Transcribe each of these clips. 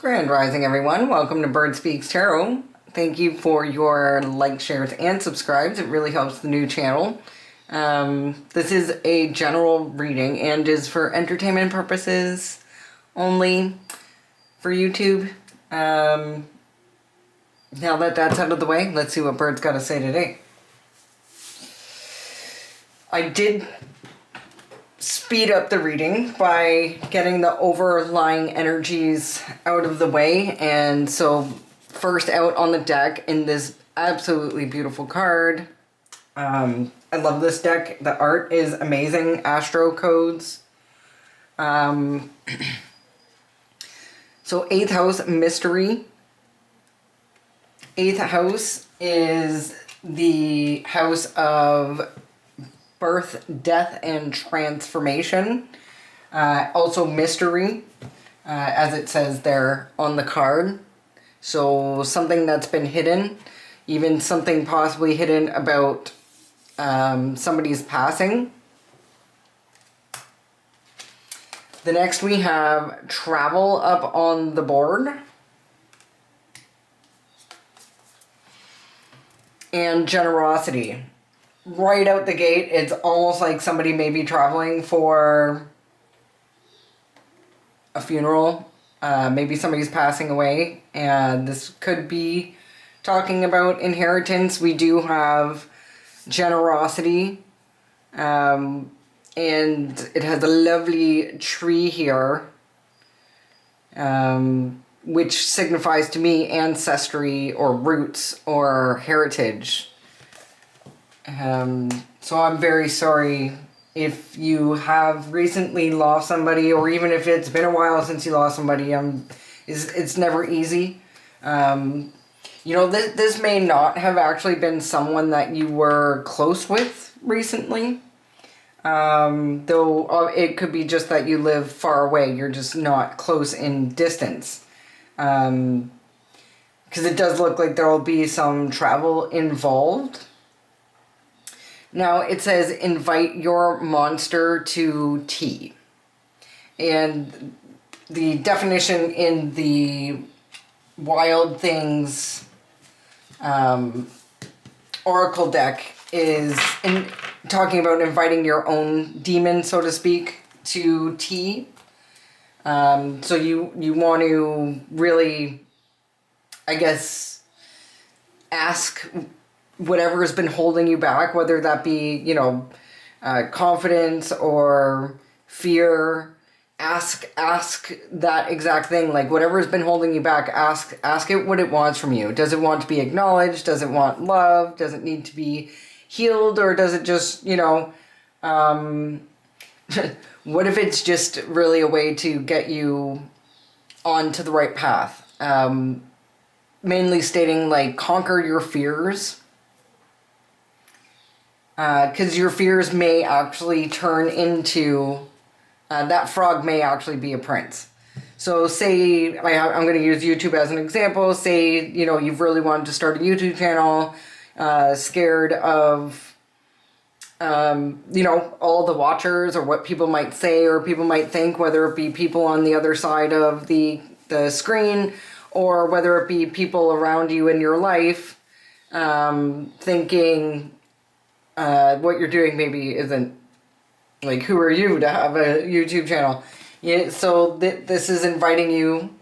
Grand Rising, everyone. Welcome to Bird Speaks Tarot. Thank you for your likes, shares, and subscribes. It really helps the new channel. This is a general reading and is for entertainment purposes only for YouTube. Now that that's out of the way, let's see what Bird's got to say today. I did speed up the reading by getting the overlying energies out of the way, and so first out on the deck in this absolutely beautiful card. I love this deck. The art is amazing. Astro codes. So 8th house mystery. 8th house is the house of birth, death, and transformation. Also mystery, as it says there on the card. So something that's been hidden, even something possibly hidden about somebody's passing. The next we have travel up on the board. And generosity. Right out the gate, it's almost like somebody may be traveling for a funeral. Maybe somebody's passing away, and this could be talking about inheritance. We do have generosity, and it has a lovely tree here, which signifies to me ancestry or roots or heritage. So I'm very sorry if you have recently lost somebody, or even if it's been a while since you lost somebody. It's never easy. This may not have actually been someone that you were close with recently. Though it could be just that you live far away. You're just not close in distance. Because it does look like there will be some travel involved. Now it says invite your monster to tea. And the definition in the Wild Things Oracle deck is talking about inviting your own demon, so to speak, to tea. So you want to really, I guess, ask whatever has been holding you back, whether that be, confidence or fear. Ask that exact thing, like whatever has been holding you back, ask it what it wants from you. Does it want to be acknowledged? Does it want love? Does it need to be healed? Or does it just, what if it's just really a way to get you onto the right path? Mainly stating like conquer your fears. Because your fears may actually turn into, that frog may actually be a prince. So say, I'm going to use YouTube as an example. Say, you've really wanted to start a YouTube channel, scared of, all the watchers or what people might say or people might think, whether it be people on the other side of the screen or whether it be people around you in your life, thinking, what you're doing maybe isn't, like, who are you to have a YouTube channel? Yeah, so this is inviting you.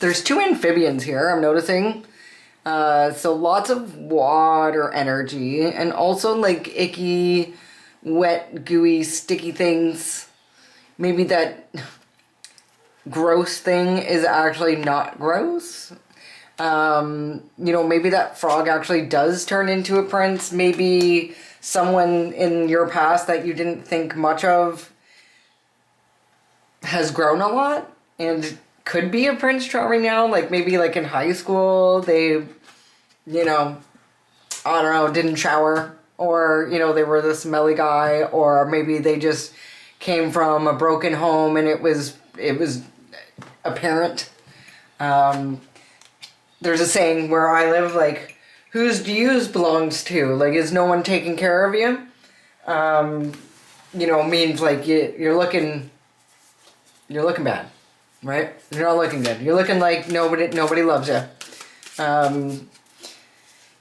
There's 2 amphibians here, I'm noticing. So lots of water energy and also like icky, wet, gooey, sticky things. Maybe that gross thing is actually not gross. Maybe that frog actually does turn into a prince. Maybe someone in your past that you didn't think much of has grown a lot and could be a prince charming now. Like maybe like in high school, they, didn't shower, or, they were the smelly guy, or maybe they just came from a broken home and it was apparent. There's a saying where I live, like, whose dues belongs to? Like, is no one taking care of you? Means like you're looking bad. right? You're not looking good. You're looking like nobody loves you.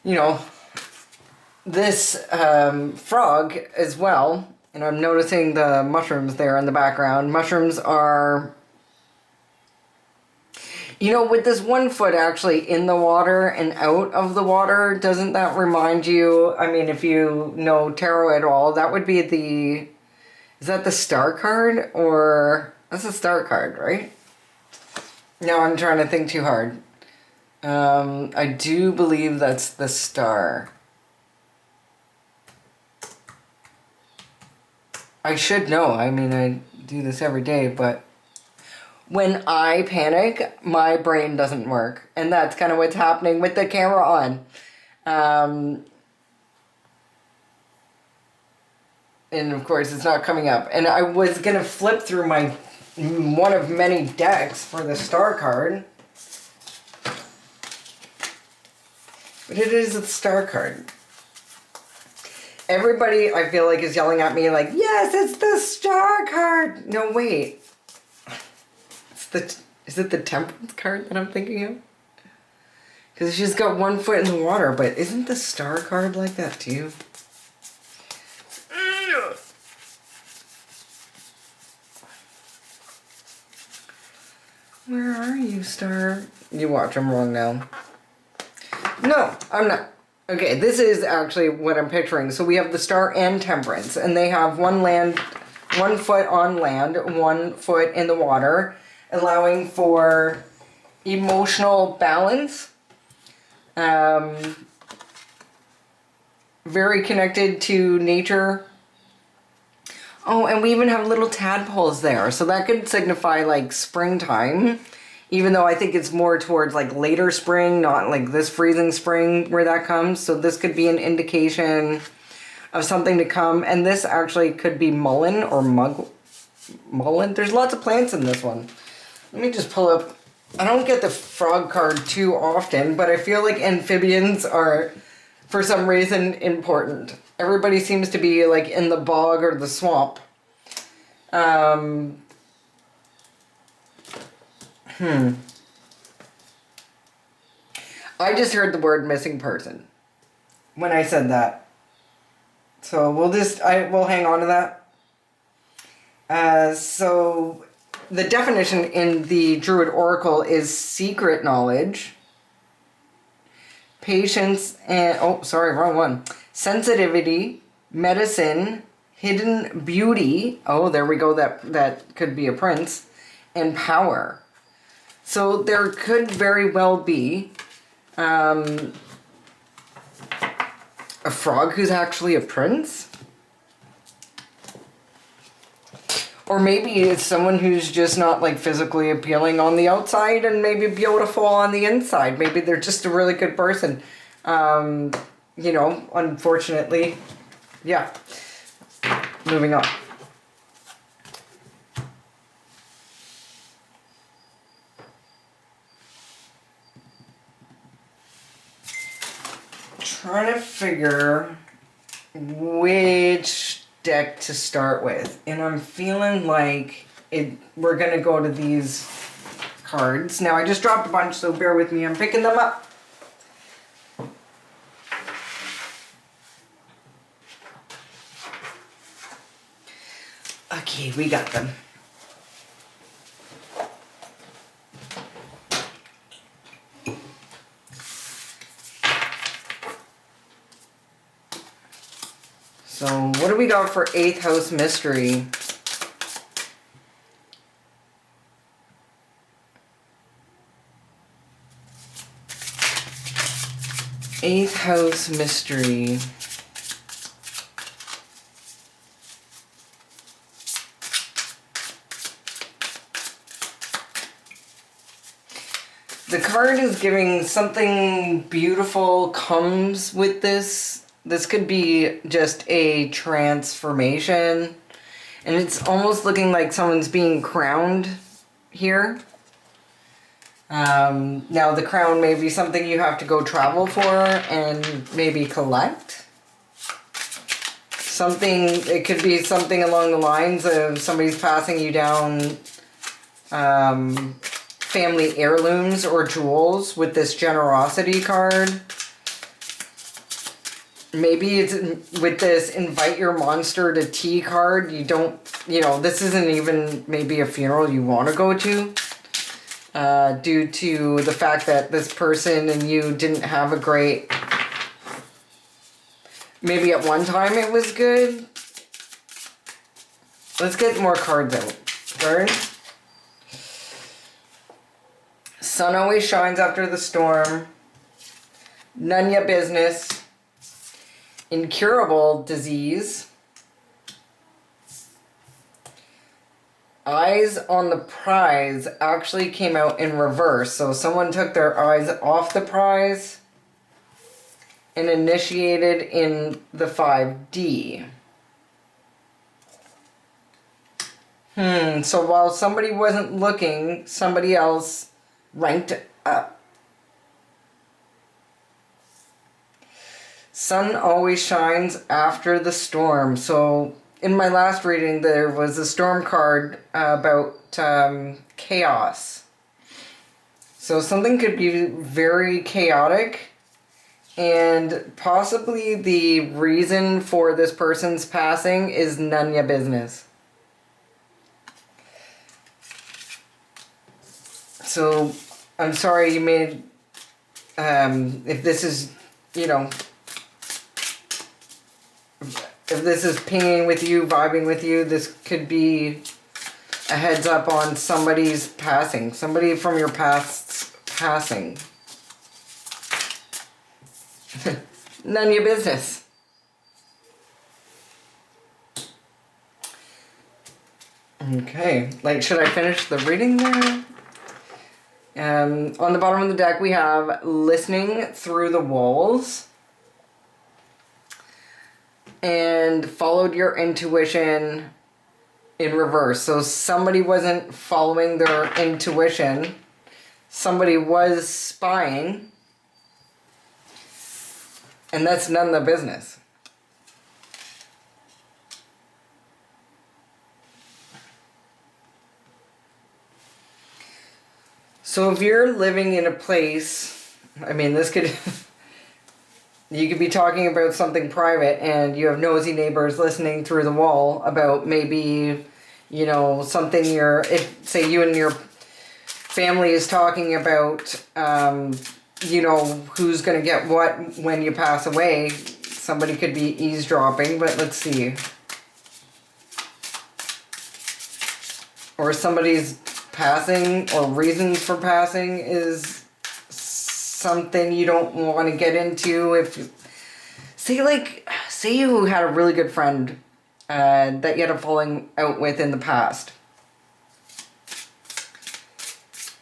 You know, this frog as well, and I'm noticing the mushrooms there in the background. Mushrooms are, you know, with this one foot actually in the water and out of the water, doesn't that remind you, I mean, if you know tarot at all, that would be the, is that the star card? Or, that's a star card, right? No, I'm trying to think too hard. I do believe that's the star. I should know. I mean, I do this every day, but when I panic, my brain doesn't work. And that's kind of what's happening with the camera on. And of course, it's not coming up. And I was going to flip through my one of many decks for the star card. But it is a star card. Everybody, I feel like, is yelling at me like, yes, it's the star card. No, wait. Is it the temperance card that I'm thinking of? Because she's got one foot in the water, but isn't the star card like that too? Where are you, star? You watch, I'm wrong now. No, I'm not. Okay, this is actually what I'm picturing. So we have the star and temperance, and they have one foot on land, 1 foot in the water, allowing for emotional balance. Very connected to nature. Oh, and we even have little tadpoles there, so that could signify like springtime. Even though I think it's more towards like later spring, not like this freezing spring where that comes. So this could be an indication of something to come. And this actually could be mullein or mullein. There's lots of plants in this one. Let me just pull up. I don't get the frog card too often, but I feel like amphibians are, for some reason, important. Everybody seems to be like in the bog or the swamp. I just heard the word missing person when I said that. So we'll hang on to that. So the definition in the Druid Oracle is secret knowledge, patience, and, oh, sorry, wrong one. Sensitivity, medicine, hidden beauty. Oh, there we go. That could be a prince, and power. So there could very well be a frog who's actually a prince. Or maybe it's someone who's just not like physically appealing on the outside and maybe beautiful on the inside. Maybe they're just a really good person. You know, unfortunately. Yeah. Moving on. Trying to figure which deck to start with, and I'm feeling like we're gonna go to these cards. Now I just dropped a bunch, so bear with me, I'm picking them up. Okay, we got them. So what do we got for 8th house mystery? Eighth house mystery. The card is giving something beautiful comes with this. This could be just a transformation. And it's almost looking like someone's being crowned here. Now the crown may be something you have to go travel for and maybe collect. It could be something along the lines of somebody's passing you down family heirlooms or jewels with this generosity card. Maybe it's with this invite your monster to tea card. You don't, this isn't even maybe a funeral you want to go to. Due to the fact that this person and you didn't have a great, maybe at one time it was good. Let's get more cards out. Third. Sun always shines after the storm. None ya business. Incurable disease. Eyes on the prize actually came out in reverse. So someone took their eyes off the prize and initiated in the 5D. So while somebody wasn't looking, somebody else ranked up. Sun always shines after the storm. So in my last reading, there was a storm card about chaos. So something could be very chaotic, and possibly the reason for this person's passing is none ya business. So I'm sorry you made, if this is, if this is pinging with you, vibing with you, this could be a heads up on somebody's passing. Somebody from your past's passing. None of your business. Okay, should I finish the reading there? On the bottom of the deck we have listening through the walls. And followed your intuition in reverse. So somebody wasn't following their intuition. Somebody was spying. And that's none of the business. So if you're living in a place, this could... You could be talking about something private and you have nosy neighbors listening through the wall about maybe, something say you and your family is talking about, who's going to get what when you pass away. Somebody could be eavesdropping, but let's see. Or somebody's passing or reasons for passing is something you don't want to get into. If say you had a really good friend that you had a falling out with in the past,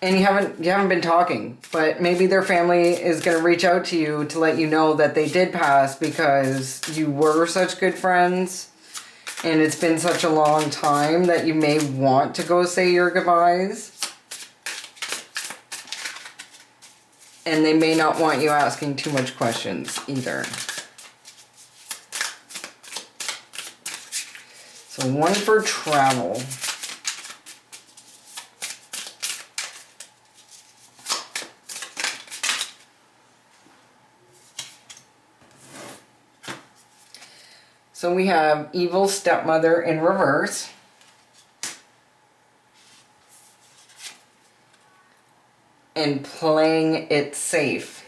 and you haven't been talking, but maybe their family is going to reach out to you to let you know that they did pass because you were such good friends and it's been such a long time that you may want to go say your goodbyes. And they may not want you asking too much questions either. So one for travel. So we have evil stepmother in reverse. And playing it safe.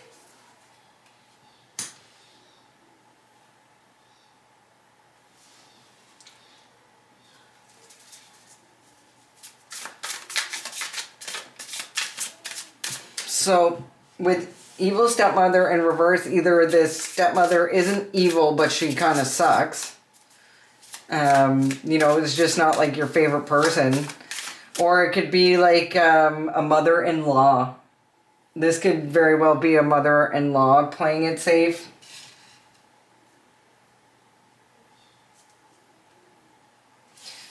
So with evil stepmother in reverse, either this stepmother isn't evil, but she kind of sucks. It's just not like your favorite person. Or it could be like a mother-in-law. This could very well be a mother-in-law playing it safe.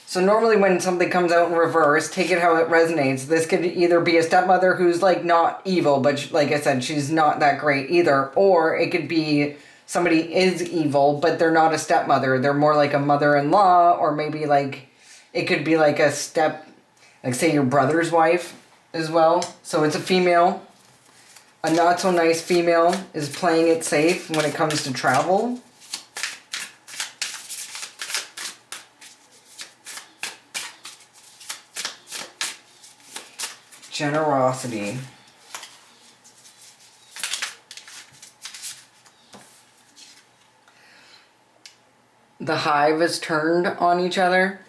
So normally when something comes out in reverse, take it how it resonates. This could either be a stepmother who's not evil, but like I said, she's not that great either. Or it could be somebody is evil, but they're not a stepmother. They're more like a mother-in-law, or maybe it could be like a step... like say your brother's wife as well. So it's a female. A not so nice female is playing it safe when it comes to travel. Generosity. The hive is turned on each other.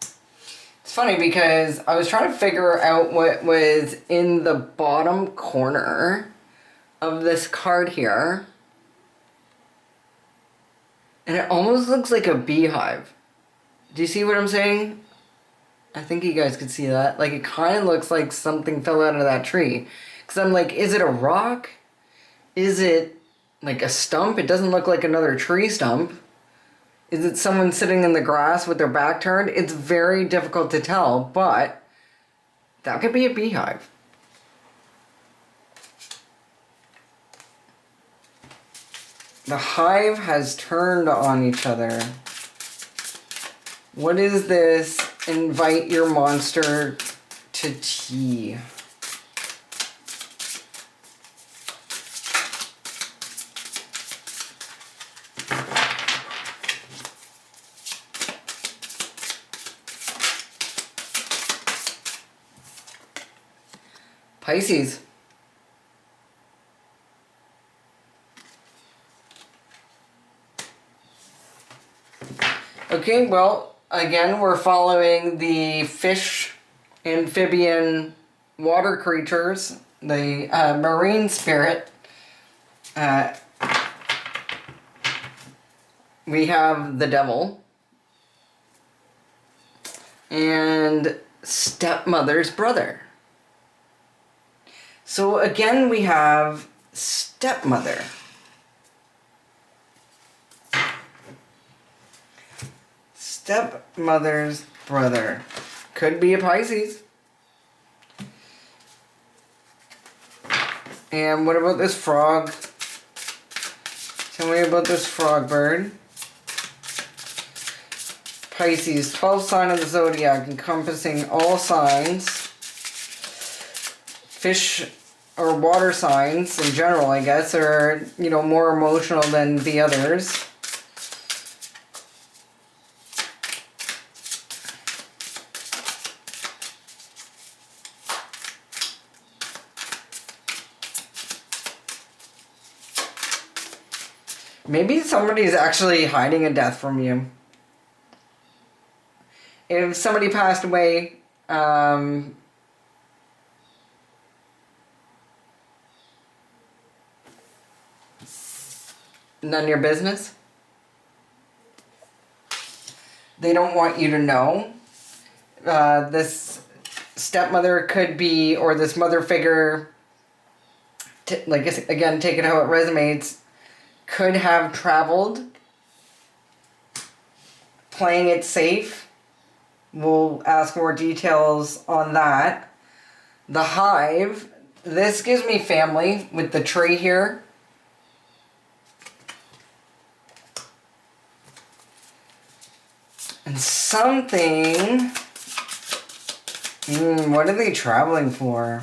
It's funny because I was trying to figure out what was in the bottom corner of this card here. And it almost looks like a beehive. Do you see what I'm saying? I think you guys could see that. Like, it kind of looks like something fell out of that tree. Because I'm like, is it a rock? Is it like a stump? It doesn't look like another tree stump. Is it someone sitting in the grass with their back turned? It's very difficult to tell, but that could be a beehive. The hive has turned on each other. What is this? Invite your monster to tea. Pisces. Okay, well, again, we're following the fish, amphibian, water creatures, the marine spirit. We have the devil. And stepmother's brother. So again, we have stepmother. Stepmother's brother. Could be a Pisces. And what about this frog? Tell me about this frog bird. Pisces, 12th sign of the zodiac, encompassing all signs. Fish or water signs in general, I guess, are, you know, more emotional than the others. Maybe somebody's actually hiding a death from you. If somebody passed away, none of your business. They don't want you to know. This stepmother could be, or this mother figure, like again, take it how it resonates, could have traveled, playing it safe. We'll ask more details on that. The hive, this gives me family with the tree here. And something, what are they traveling for?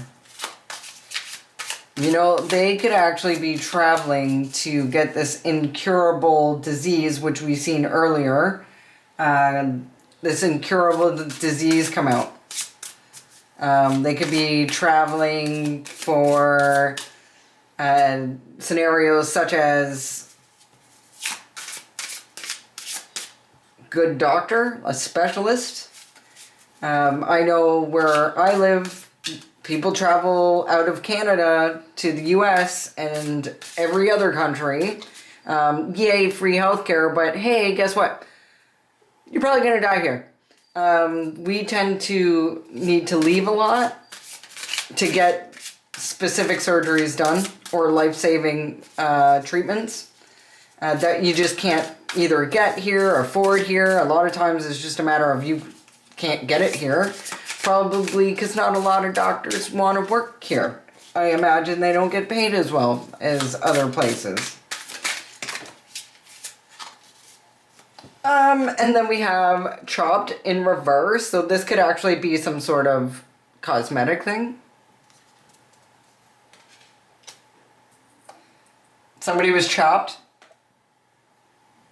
You know, they could actually be traveling to get this incurable disease, which we've seen earlier. This incurable disease come out. They could be traveling for scenarios such as good doctor, a specialist. I know where I live, people travel out of Canada to the US and every other country. Yay, free healthcare, but hey, guess what? You're probably going to die here. We tend to need to leave a lot to get specific surgeries done or life-saving treatments that you just can't either get here or afford here. A lot of times it's just a matter of you can't get it here. Probably because not a lot of doctors want to work here. I imagine they don't get paid as well as other places. And then we have chopped in reverse. So this could actually be some sort of cosmetic thing. Somebody was chopped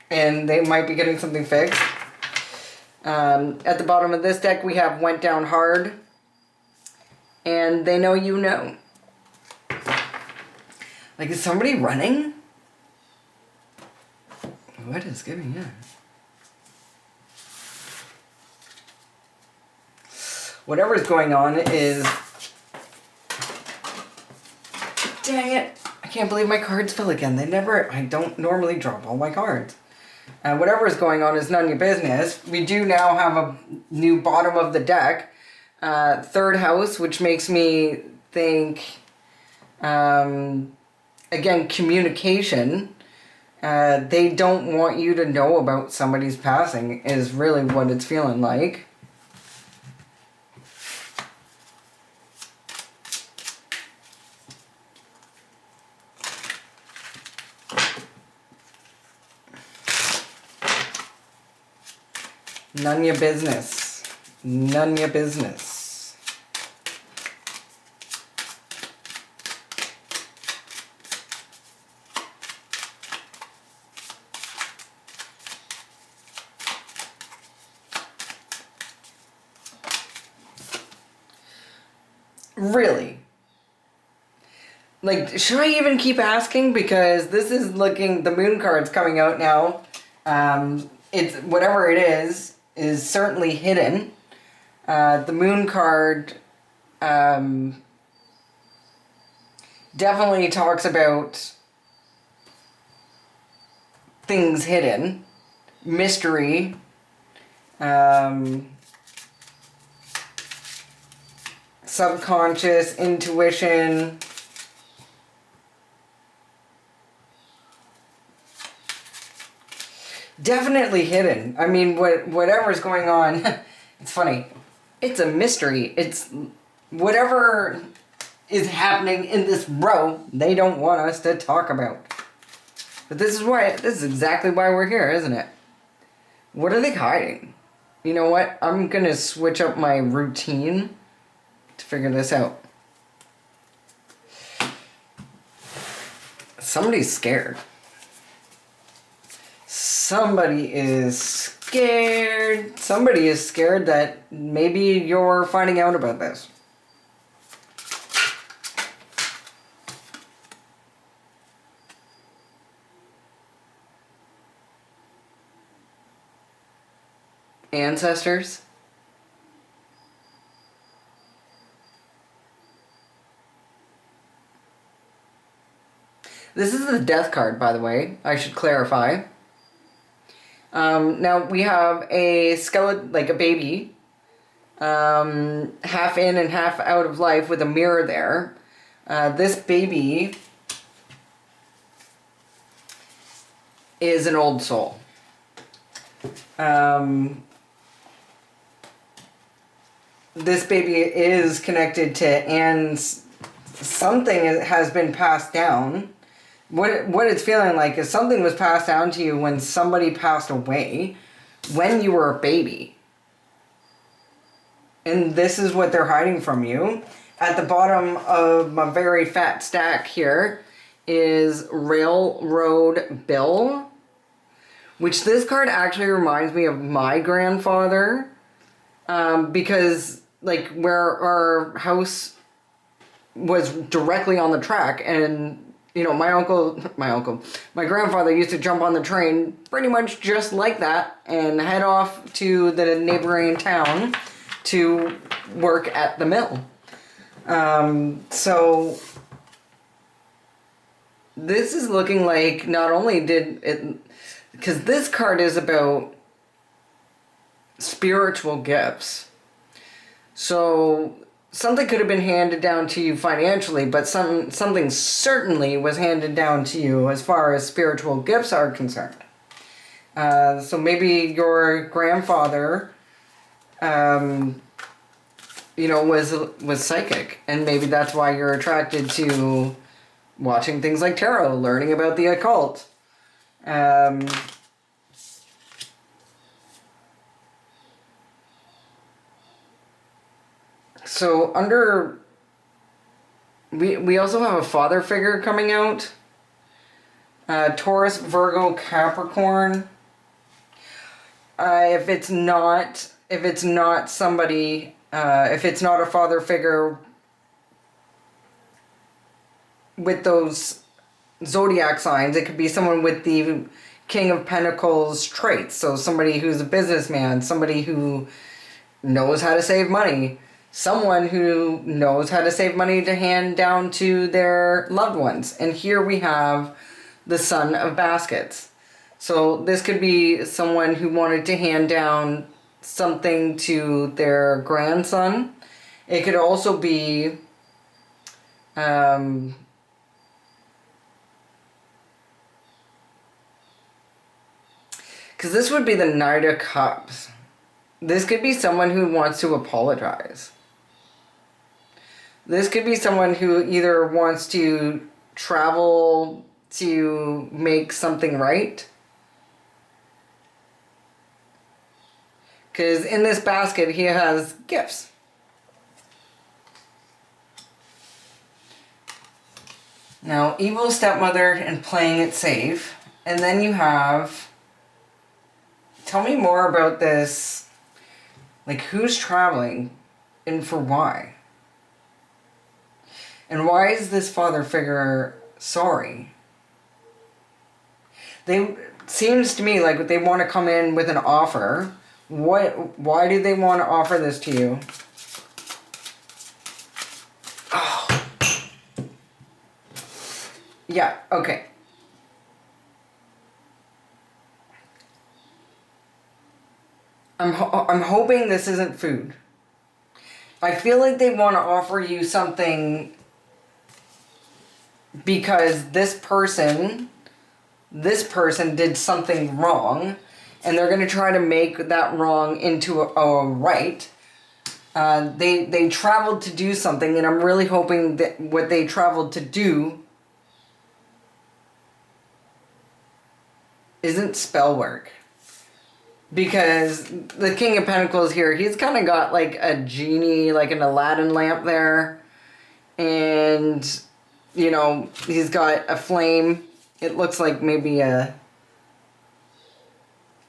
and they might be getting something fixed. At the bottom of this deck, we have went down hard. And they know you know. Like, is somebody running? What is giving you? Whatever's going on is... Dang it. I can't believe my cards fell again. I don't normally drop all my cards. Whatever is going on is none of your business. We do now have a new bottom of the deck. Third house, which makes me think, again, communication. They don't want you to know about somebody's passing is really what it's feeling like. None your business. None your business. Really? Like, should I even keep asking? Because this is looking, the moon card's coming out now. It's, whatever it is certainly hidden. The moon card definitely talks about things hidden, mystery, subconscious, intuition. Definitely hidden. I mean, whatever's going on, it's funny. It's a mystery. It's whatever is happening in this row, they don't want us to talk about. But this is exactly why we're here, isn't it? What are they hiding? You know what? I'm going to switch up my routine to figure this out. Somebody's scared. Somebody is scared. Somebody is scared that maybe you're finding out about this. Ancestors. This is the death card, by the way. I should clarify. Now we have a skeleton, like a baby, half in and half out of life with a mirror there. This baby is an old soul. This baby is connected to Anne's, something has been passed down. What it's feeling like is something was passed down to you when somebody passed away when you were a baby. And this is what they're hiding from you. At the bottom of my very fat stack here is Railroad Bill, which this card actually reminds me of my grandfather, because like where our house was directly on the track, and you know, my grandfather used to jump on the train pretty much just like that and head off to the neighboring town to work at the mill. So this is looking like not only did it, because this card is about spiritual gifts. So something could have been handed down to you financially, but something certainly was handed down to you as far as spiritual gifts are concerned. So maybe your grandfather, you know, was psychic, and maybe that's why you're attracted to watching things like tarot, learning about the occult. So under, we also have a father figure coming out. Taurus, Virgo, Capricorn. If it's not somebody, if it's not a father figure with those zodiac signs, it could be someone with the King of Pentacles traits. So somebody who's a businessman, somebody who knows how to save money, someone who knows how to save money to hand down to their loved ones. And here we have the Son of Baskets. So this could be someone who wanted to hand down something to their grandson. It could also be because this would be the Knight of Cups. This could be someone who wants to apologize. This could be someone who either wants to travel to make something right. Because in this basket, he has gifts. Now, evil stepmother and playing it safe. And then you have... Tell me more about this. Like, who's traveling and for why? And why is this father figure sorry? Seems to me like they want to come in with an offer. Why do they want to offer this to you? Oh. Yeah, okay. I'm hoping this isn't food. I feel like they want to offer you something because this person did something wrong, and they're going to try to make that wrong into a right. They traveled to do something, and I'm really hoping that what they traveled to do isn't spell work. Because the King of Pentacles here, he's kind of got like a genie, like an Aladdin lamp there. And, you know, he's got a flame. It looks like maybe a...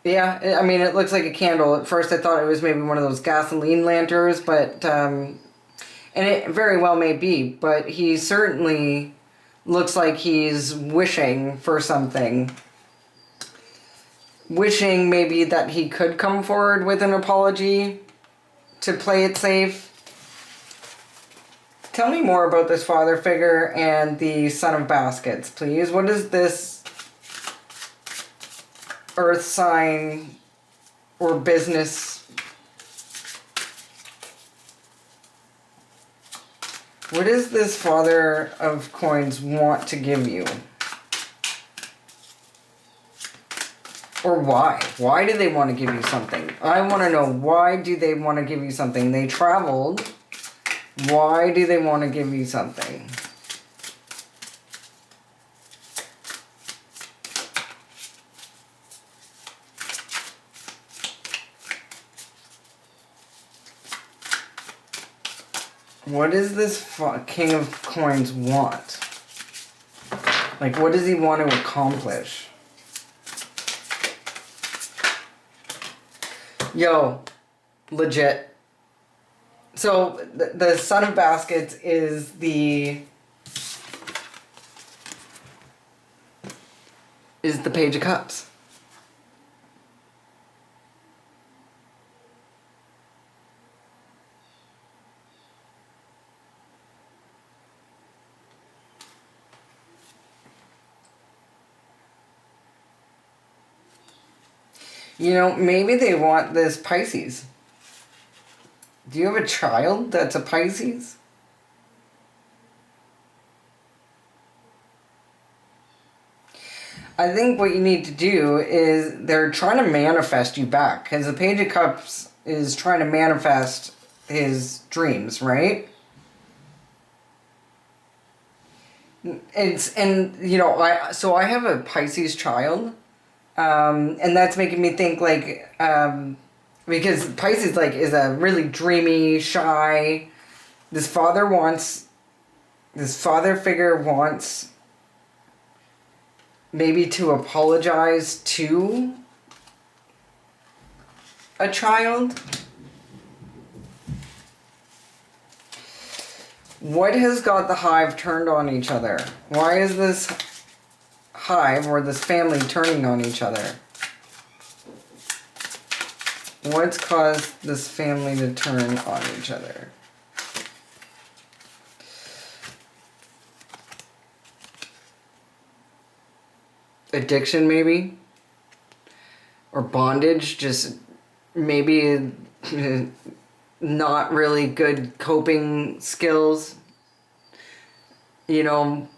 Yeah, I mean, it looks like a candle. At first I thought it was maybe one of those gasoline lanterns, but... and it very well may be, but he certainly looks like he's wishing for something. Wishing maybe that he could come forward with an apology to play it safe. Tell me more about this father figure and the Son of Baskets, please. What is this earth sign or business? What does this Father of Coins want to give you? Or why? Why do they want to give you something? I want to know, why do they want to give you something? They traveled. Why do they want to give you something? What does this King of Coins want? Like, what does he want to accomplish? Yo, legit. So, the Son of Baskets is the Page of Cups. You know, maybe they want this Pisces. Do you have a child that's a Pisces? I think what you need to do is they're trying to manifest you back. Because the Page of Cups is trying to manifest his dreams, right? And you know, I have a Pisces child. And that's making me think like, because Pisces like is a really dreamy, shy, this father figure wants maybe to apologize to a child. What has got the hive turned on each other? Why is this hive or this family turning on each other? What's caused this family to turn on each other? Addiction, maybe? Or bondage, just maybe not really good coping skills. You know,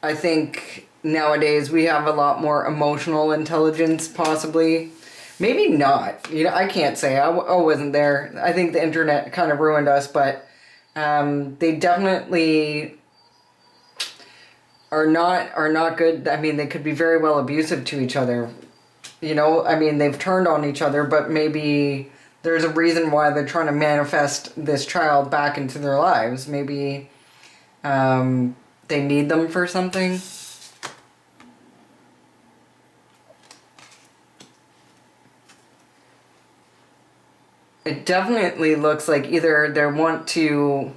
I think nowadays we have a lot more emotional intelligence, possibly. Maybe not. You know, I can't say. I wasn't there. I think the internet kind of ruined us, but they definitely are not good. I mean, they could be very well abusive to each other. You know, I mean, they've turned on each other, but maybe there's a reason why they're trying to manifest this child back into their lives. Maybe they need them for something. It definitely looks like either they want to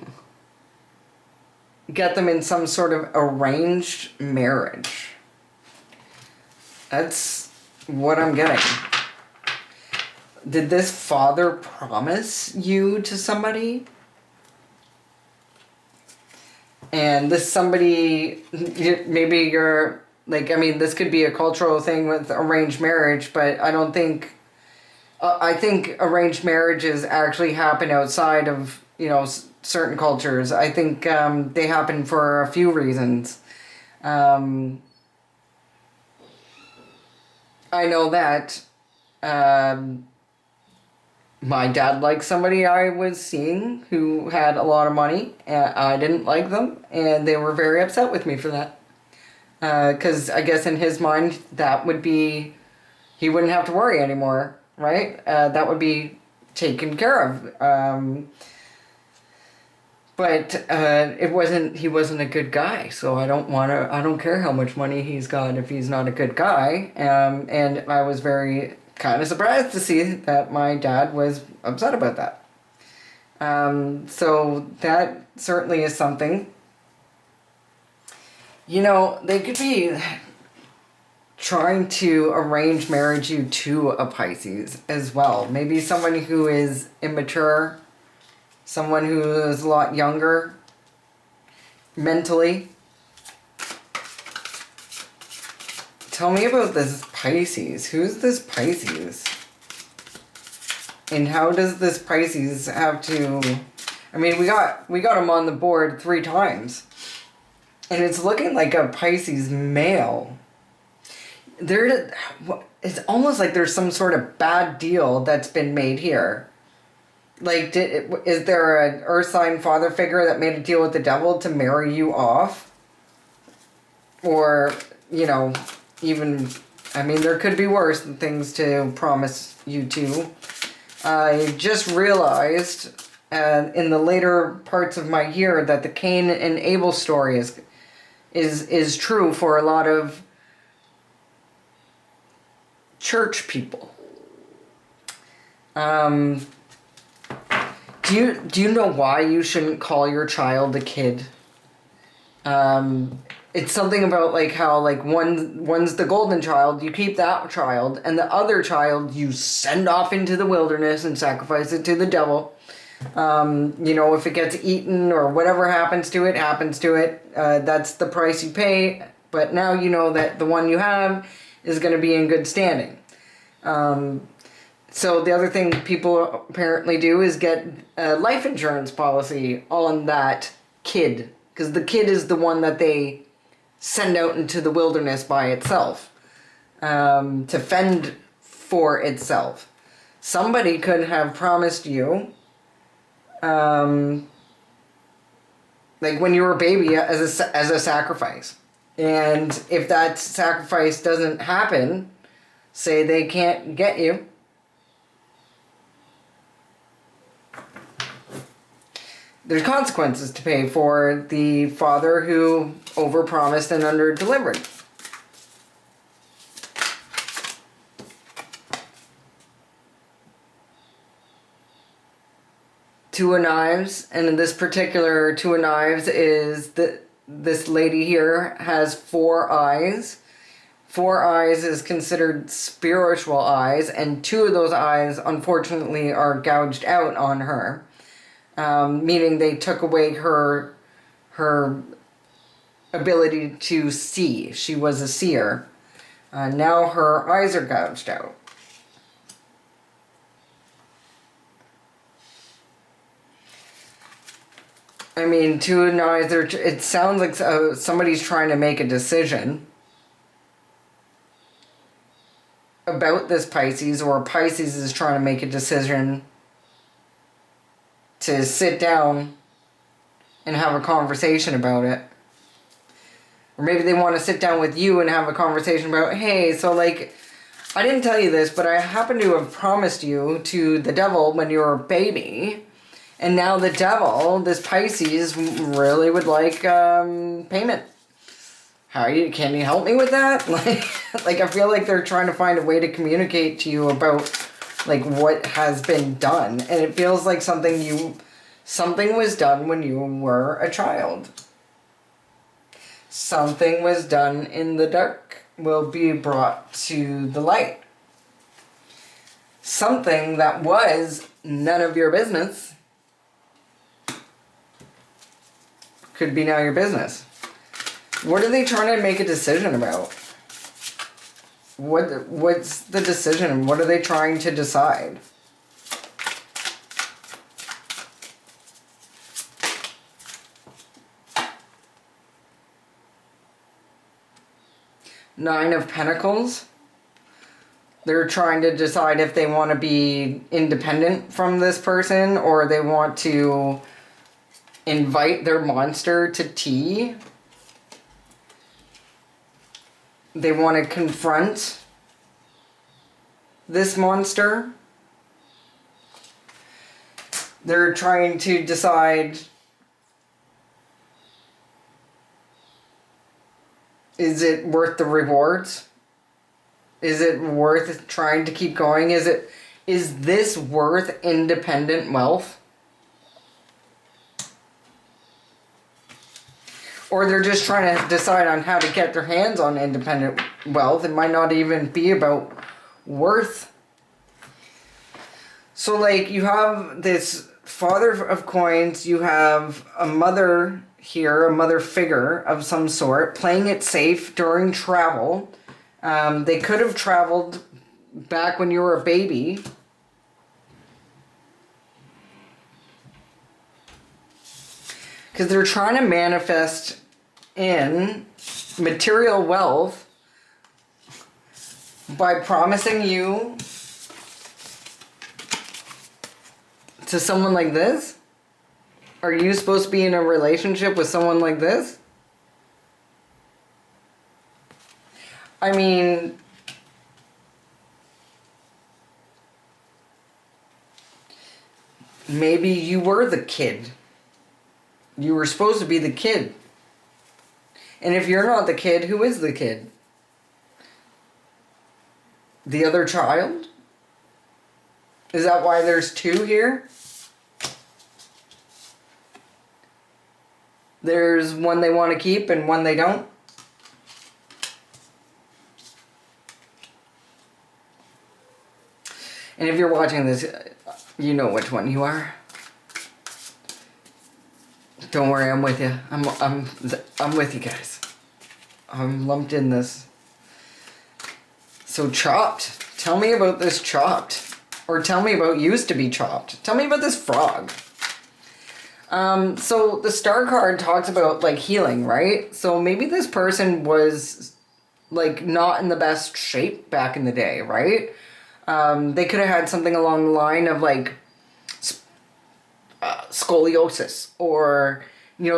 get them in some sort of arranged marriage. That's what I'm getting. Did this father promise you to somebody? And this somebody, maybe you're, like, I mean, this could be a cultural thing with arranged marriage, but I don't think, I think arranged marriages actually happen outside of, you know, certain cultures. I think they happen for a few reasons. I know that my dad liked somebody I was seeing who had a lot of money, and I didn't like them, and they were very upset with me for that. Because I guess in his mind, that would be, he wouldn't have to worry anymore, right? That would be taken care of. But he wasn't a good guy, so I don't care how much money he's got if he's not a good guy. And I was very kind of surprised to see that my dad was upset about that. So that certainly is something. You know, they could be trying to arrange marriage you to a Pisces as well. Maybe someone who is immature, someone who is a lot younger mentally. Tell me about this Pisces. Who's this Pisces? And how does this Pisces have to... I mean, we got him on the board 3 times. And it's looking like a Pisces male. It's almost like there's some sort of bad deal that's been made here. Like, is there an earth sign father figure that made a deal with the devil to marry you off? Or, you know, even, I mean, there could be worse things to promise you to. I just realized in the later parts of my year that the Cain and Abel story is true for a lot of church people. Do you know why you shouldn't call your child a kid? It's something about like how like one's the golden child, you keep that child, and the other child you send off into the wilderness and sacrifice it to the devil. You know, if it gets eaten or whatever happens to it, that's the price you pay. But now you know that the one you have is going to be in good standing. So the other thing people apparently do is get a life insurance policy on that kid. Because the kid is the one that they send out into the wilderness by itself. To fend for itself. Somebody could have promised you, like when you were a baby, as a sacrifice. And if that sacrifice doesn't happen, say they can't get you. there's consequences to pay for the father who overpromised and underdelivered. Two of Knives, and in this particular Two of Knives is that this lady here has 4 eyes. 4 eyes is considered spiritual eyes, and 2 of those eyes, unfortunately, are gouged out on her, meaning they took away her ability to see. She was a seer. Now her eyes are gouged out. I mean, Two of Knives, it sounds like somebody's trying to make a decision about this Pisces, or Pisces is trying to make a decision to sit down and have a conversation about it. Or maybe they want to sit down with you and have a conversation about, hey, so like, I didn't tell you this, but I happen to have promised you to the devil when you were a baby. And now the devil, this Pisces, really would like payment. Can you help me with that? Like I feel like they're trying to find a way to communicate to you about like what has been done. And it feels like something was done when you were a child. Something was done in the dark will be brought to the light. Something that was none of your business could be now your business. What are they trying to make a decision about? What's the decision? What are they trying to decide? Nine of Pentacles. They're trying to decide if they want to be independent from this person, or they want to invite their monster to tea. They want to confront this monster. They're trying to decide, is it worth the rewards? Is it worth trying to keep going? Is this worth independent wealth? Or they're just trying to decide on how to get their hands on independent wealth. It might not even be about worth. So like you have this Father of Coins, you have a mother here, a mother figure of some sort, playing it safe during travel. They could have traveled back when you were a baby. Because they're trying to manifest in material wealth by promising you to someone like this? Are you supposed to be in a relationship with someone like this? I mean, maybe you were the kid. You were supposed to be the kid. And if you're not the kid, who is the kid? The other child? Is that why there's 2 here? There's one they want to keep and one they don't? And if you're watching this, you know which one you are. Don't worry, I'm with you. I'm with you guys. I'm lumped in this. So Chopped. Tell me about this Chopped. Or tell me about used to be Chopped. Tell me about this frog. So the Star card talks about like healing, right? So maybe this person was like not in the best shape back in the day, right? They could have had something along the line of like scoliosis, or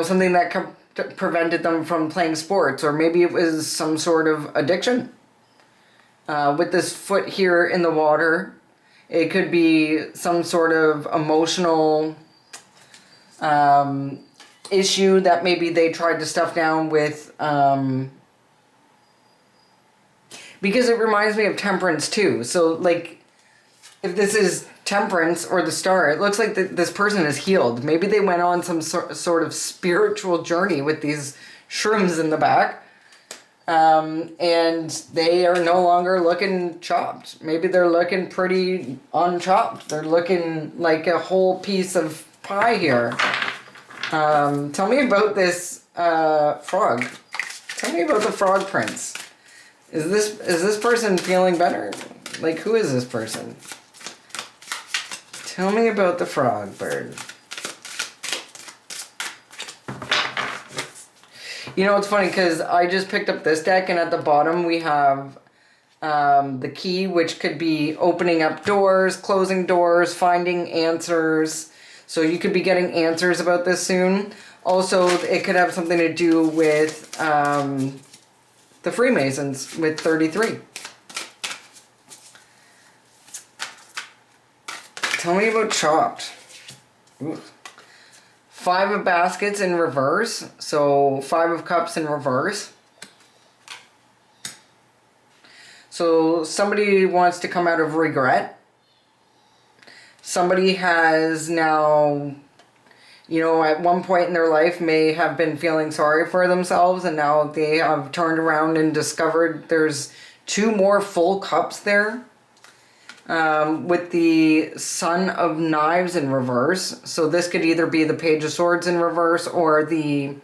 something that prevented them from playing sports, or maybe it was some sort of addiction. With this foot here in the water, it could be some sort of emotional issue that maybe they tried to stuff down with, because it reminds me of Temperance too. So like, if this is Temperance or the Star, it looks like this person is healed. Maybe they went on some sort of spiritual journey with these shrooms in the back. And they are no longer looking chopped. Maybe they're looking pretty unchopped. They're looking like a whole piece of pie here. Tell me about this frog. Tell me about the frog prince. Is this person feeling better? Like, who is this person? Tell me about the frog bird. You know, it's funny because I just picked up this deck, and at the bottom we have the key, which could be opening up doors, closing doors, finding answers. So you could be getting answers about this soon. Also, it could have something to do with the Freemasons with 33. Tell me about Chopped. Ooh. 5 of Baskets in reverse. So 5 of Cups in reverse. So somebody wants to come out of regret. Somebody has now, you know, at one point in their life may have been feeling sorry for themselves, and now they have turned around and discovered there's 2 more full cups there. With the Son of Knives in reverse. So this could either be the Page of Swords in reverse or the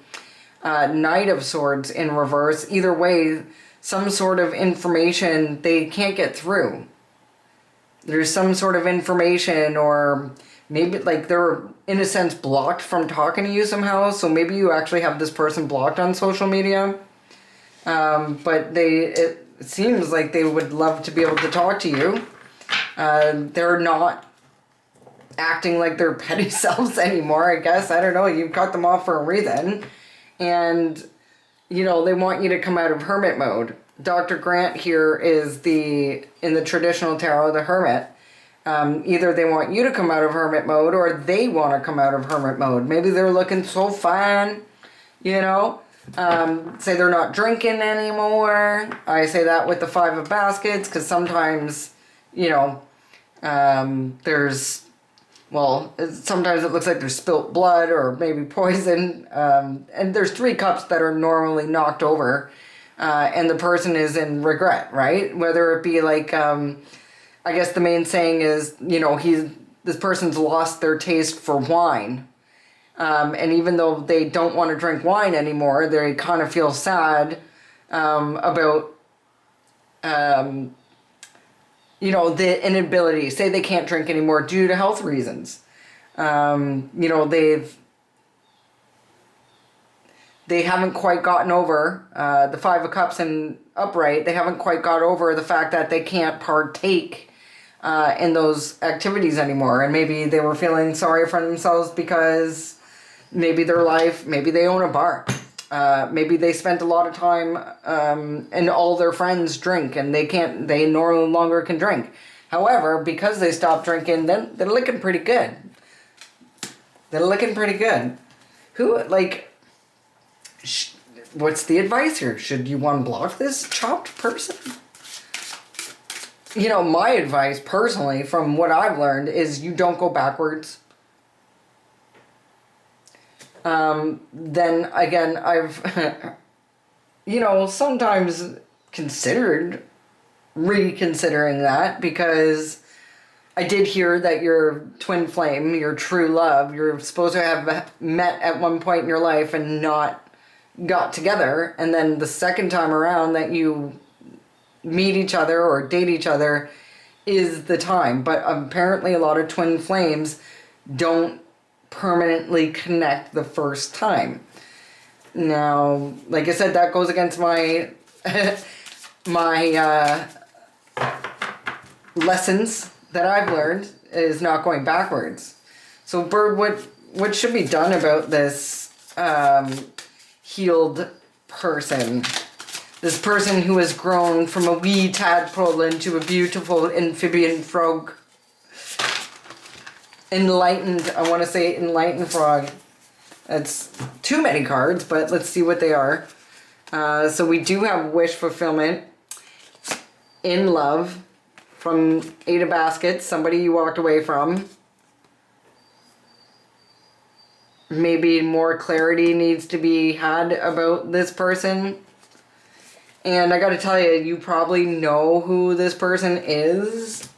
Knight of Swords in reverse. Either way, some sort of information they can't get through. There's some sort of information, or maybe like they're in a sense blocked from talking to you somehow. So maybe you actually have this person blocked on social media. But it seems like they would love to be able to talk to you. They're not acting like their petty selves anymore, I guess. I don't know. You cut them off for a reason. And, you know, they want you to come out of hermit mode. Dr. Grant here is in the traditional tarot, the hermit. Either they want you to come out of hermit mode, or they want to come out of hermit mode. Maybe they're looking so fine, you know. Say they're not drinking anymore. I say that with the 5 of Baskets, because sometimes, you know, sometimes it looks like there's spilt blood or maybe poison. And there's 3 cups that are normally knocked over. And the person is in regret, right? Whether it be like, I guess the main saying is, you know, this person's lost their taste for wine. And even though they don't want to drink wine anymore, they kind of feel sad about, you know, the inability. Say they can't drink anymore due to health reasons. You know, they haven't quite gotten over the 5 of Cups and upright. They haven't quite got over the fact that they can't partake in those activities anymore. And maybe they were feeling sorry for themselves because maybe maybe they own a bar. Maybe they spent a lot of time and all their friends drink and they no longer can drink. However, because they stopped drinking, then they're looking pretty good. They're looking pretty good. What's the advice here? Should you unblock this chopped person? You know, my advice personally, from what I've learned, is you don't go backwards. Then again, I've, you know, sometimes considered reconsidering that, because I did hear that your twin flame, your true love, you're supposed to have met at one point in your life and not got together. And then the second time around that you meet each other or date each other is the time. But apparently a lot of twin flames don't permanently connect the first time. Now, like I said, that goes against my my lessons that I've learned, is not going backwards. So Bird, what should be done about this healed person? This person who has grown from a wee tadpole into a beautiful amphibian frog. I want to say enlightened frog. That's too many cards, but let's see what they are. So we do have wish fulfillment, in love, from 8 of baskets, somebody you walked away from. Maybe more clarity needs to be had about this person. And I gotta tell you, you probably know who this person is.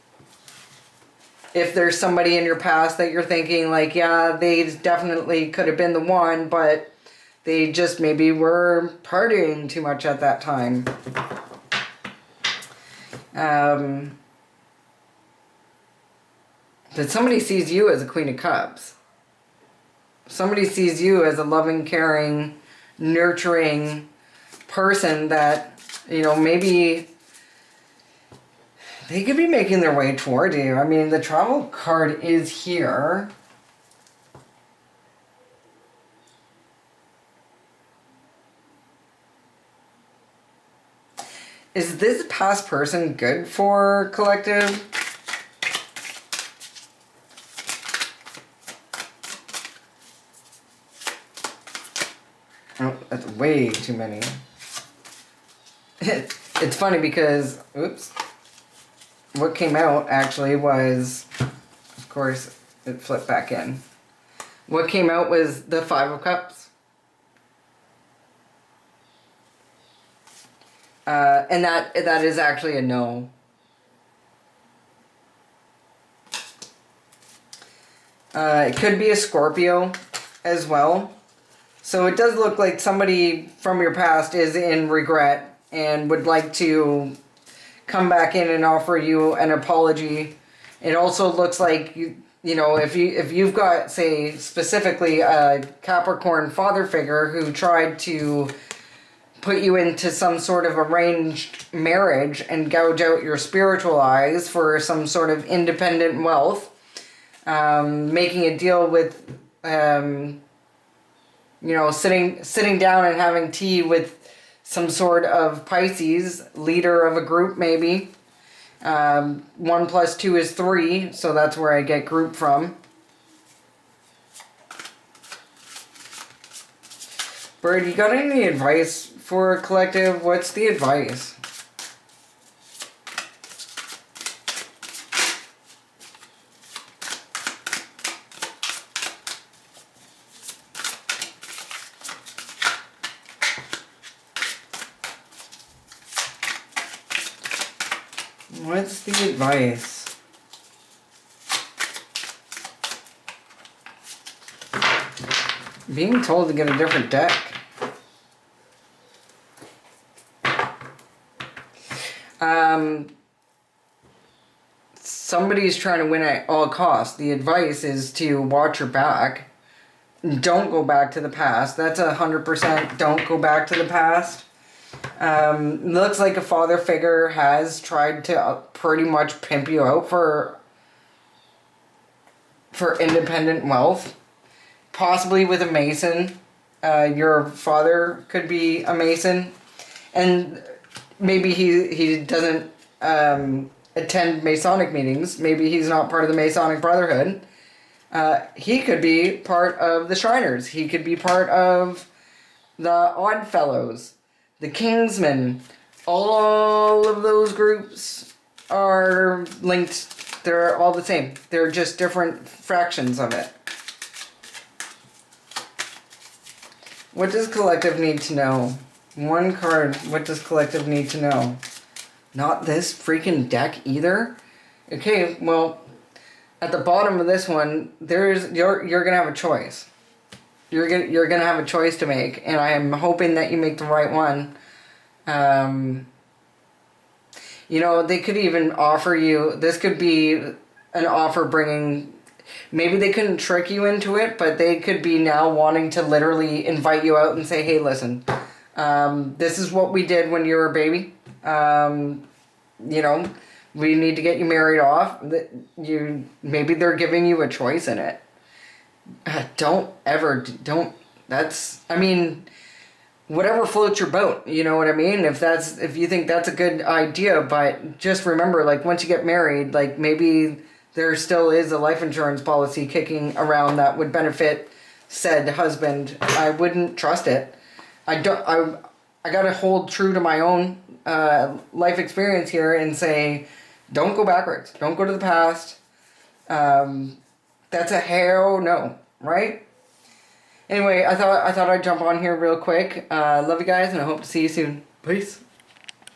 If there's somebody in your past that you're thinking like, yeah, they definitely could have been the one, but they just maybe were partying too much at that time. But somebody sees you as a Queen of Cups. Somebody sees you as a loving, caring, nurturing person that, you know, maybe they could be making their way toward you. I mean, the travel card is here. Is this past person good for collective? Oh, that's way too many. It's funny because, oops, what came out actually was, of course, it flipped back in. What came out was the 5 of Cups. And that is actually a no. It could be a Scorpio as well. So it does look like somebody from your past is in regret and would like to come back in and offer you an apology. It also looks like you know, if you've got, say, specifically a Capricorn father figure who tried to put you into some sort of arranged marriage and gouge out your spiritual eyes for some sort of independent wealth, making a deal with, you know, sitting down and having tea with some sort of Pisces, leader of a group maybe. 1 + 2 is 3, so that's where I get group from. Bird, you got any advice for a collective? What's the advice? What's the advice? Being told to get a different deck. Somebody's trying to win at all costs. The advice is to watch your back. Don't go back to the past. That's 100%. Don't go back to the past. Looks like a father figure has tried to pretty much pimp you out for independent wealth. Possibly with a Mason. Your father could be a Mason. And maybe he doesn't attend Masonic meetings. Maybe he's not part of the Masonic Brotherhood. He could be part of the Shriners. He could be part of the Odd Fellows, the Kingsmen. All of those groups are linked. They're all the same. They're just different fractions of it. What does collective need to know? One card. What does collective need to know? Not this freaking deck either. Okay, well, at the bottom of this one, you're gonna have a choice. You're gonna have a choice to make, and I am hoping that you make the right one. You know, they could even offer you. This could be an offer bringing. Maybe they couldn't trick you into it, but they could be now wanting to literally invite you out and say, "Hey, listen, this is what we did when you were a baby. You know, we need to get you married off." Maybe they're giving you a choice in it. Don't. I mean, whatever floats your boat. You know what I mean? If you think that's a good idea, but just remember, like, once you get married, like, maybe there still is a life insurance policy kicking around that would benefit said husband, I wouldn't trust it. I gotta hold true to my own life experience here and say, don't go backwards. Don't go to the past. That's a hell no, right? Anyway, I thought I'd jump on here real quick. Love you guys, and I hope to see you soon. Peace.